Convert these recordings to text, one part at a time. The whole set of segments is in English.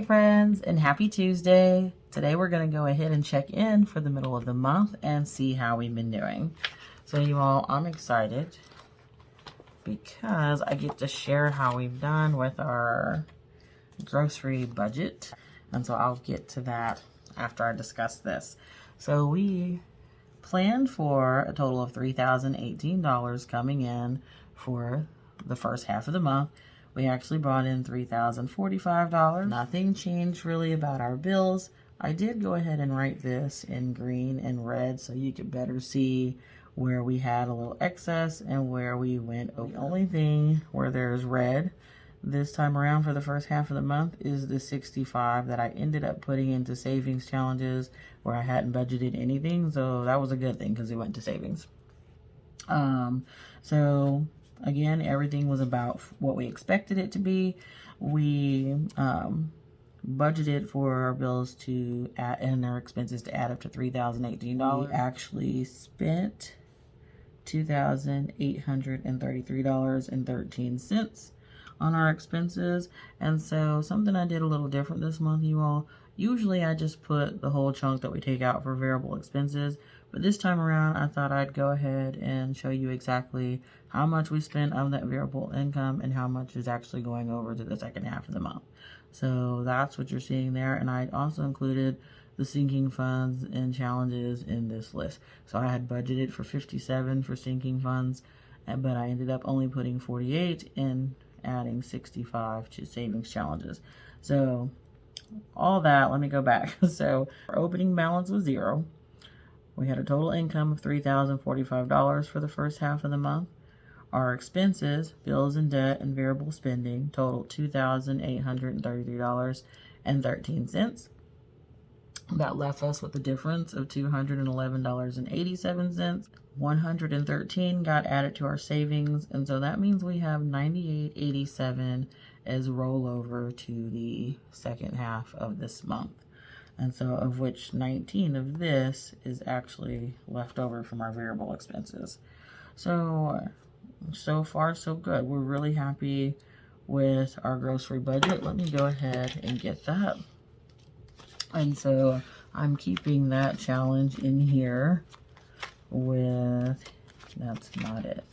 Hey friends, and happy Tuesday. Today we're going to go ahead and check in for the middle of the month and see how we've been doing. So you all, I'm excited because I get to share how we've done with our grocery budget. And so I'll get to that after I discuss this. So we planned for a total of $3,018 coming in for the first half of the month. We actually brought in $3,045. Nothing changed really about our bills. I did go ahead and write this in green and red so you could better see where we had a little excess and where we went over. The only thing where there's red this time around for the first half of the month is the $65 that I ended up putting into savings challenges where I hadn't budgeted anything. So that was a good thing because it went to savings. So again, everything was about what we expected it to be. We budgeted for our bills to add and our expenses to add up to $3,018. We actually spent $2,833.13 on our expenses. And so something I did a little different this month, you all. Usually I just put the whole chunk that we take out for variable expenses, but this time around I thought I'd go ahead and show you exactly how much we spent on that variable income and how much is actually going over to the second half of the month. So that's what you're seeing there, and I also included the sinking funds and challenges in this list. So I had budgeted for 57 for sinking funds, but I ended up only putting 48 and adding 65 to savings challenges. So all that, let me go back. So our opening balance was $0. We had a total income of $3,045 for the first half of the month. Our expenses, bills and debt and variable spending, totaled $2,833.13. That left us with a difference of $211.87. $113 got added to our savings, and so that means we have $98.87 as rollover to the second half of this month. And so of which 19 of this is actually left over from our variable expenses. So far so good. We're really happy with our grocery budget. Let me go ahead and get that. And so I'm keeping that challenge in here with, that's not it.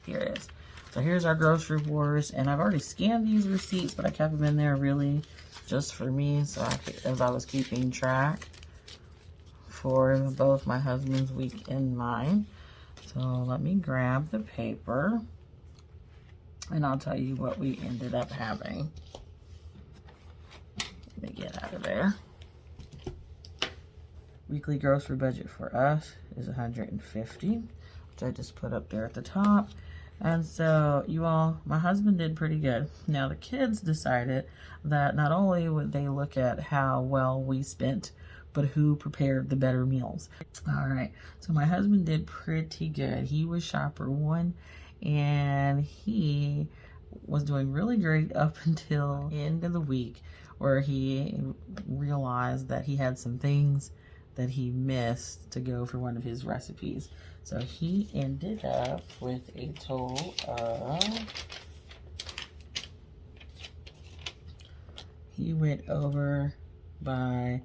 Here it is. So here's our grocery wars, and I've already scanned these receipts, but I kept them in there really just for me, so as I was keeping track for both my husband's week and mine. So let me grab the paper, and I'll tell you what we ended up having. Let me get out of there. Weekly grocery budget for us is $150, which I just put up there at the top. And so you all, my husband did pretty good. Now the kids decided that not only would they look at how well we spent, but who prepared the better meals. All right, so my husband did pretty good. He was shopper one, and he was doing really great up until the end of the week, where he realized that he had some things that he missed to go for one of his recipes. So he ended up with a total of, he went over by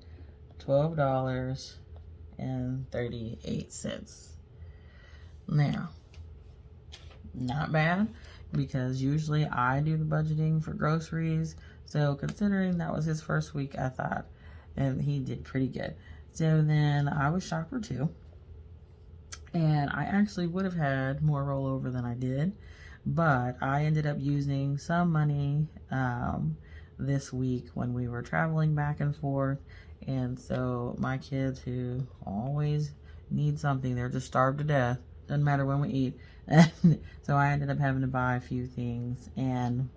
$12.38. Now, not bad, because usually I do the budgeting for groceries. So considering that was his first week, I thought, and he did pretty good. So then I was shopper two, and I actually would have had more rollover than I did, but I ended up using some money this week when we were traveling back and forth. And so my kids, who always need something, they're just starved to death, doesn't matter when we eat. So I ended up having to buy a few things and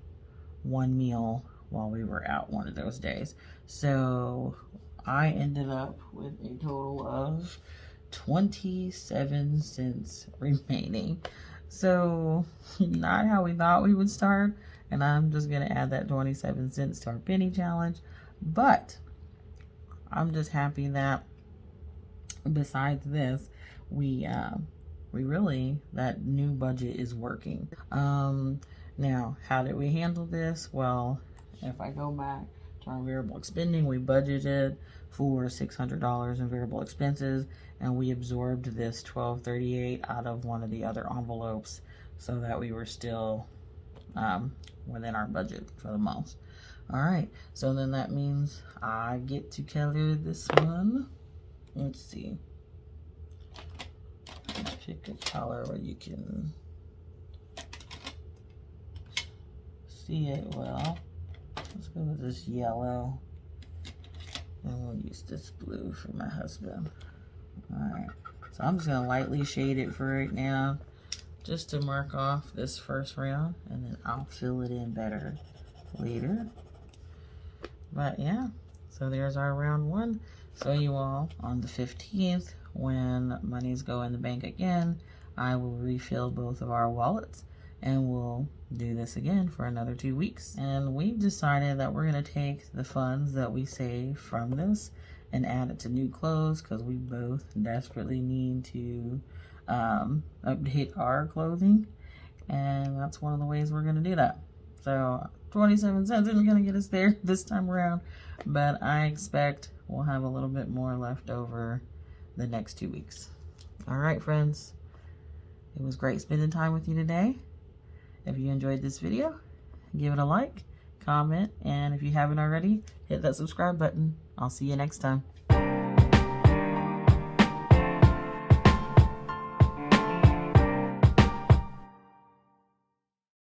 one meal while we were out one of those days. So I ended up with a total of 27 cents remaining. So not how we thought we would start, and I'm just gonna add that 27 cents to our penny challenge. But I'm just happy that besides this, we really, that new budget is working. Now, how did we handle this? Well, if I go back to our variable spending. We budgeted for $600 in variable expenses, and we absorbed this $1238 out of one of the other envelopes so that we were still within our budget for the month. All right, so then that means I get to color this one. Let's see. Pick a color where you can see it well. Let's go with this yellow. And we'll use this blue for my husband. Alright, so I'm just going to lightly shade it for right now, just to mark off this first round, and then I'll fill it in better later. But yeah, so there's our round one. So you all, on the 15th, when monies go in the bank again, I will refill both of our wallets, and we'll do this again for another 2 weeks. And we've decided that we're going to take the funds that we save from this and add it to new clothes, because we both desperately need to update our clothing, and that's one of the ways we're going to do that. So 27 cents isn't going to get us there this time around, but I expect we'll have a little bit more left over the next 2 weeks. All right, friends, it was great spending time with you today. If you enjoyed this video, give it a like, comment, and if you haven't already, hit that subscribe button. I'll see you next time.